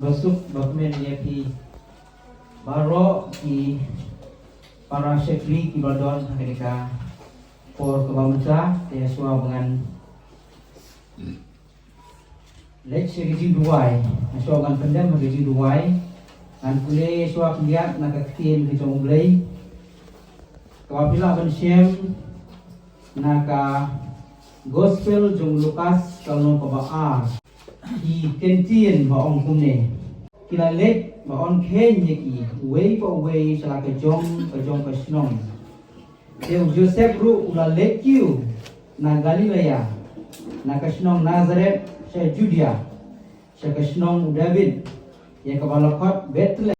Besok dokumen YP Baro ki para sekli ki Baldon ketika por kebamsa dia suah dengan lek segiji duai suah dengan pendem segiji duai dan kule suah lihat nak ketin ke jong blai kawapila ban siem naka gospel jong Lukas kalau pabaa ki kentien ba ong kumne kila lek ba on khen ki way for way sala ka jong ka snong deu Joseph ru ula lek kiu na Galilea na ka snong Nazareth sa Judea sa ka snong David ya ka balakot Bethlehem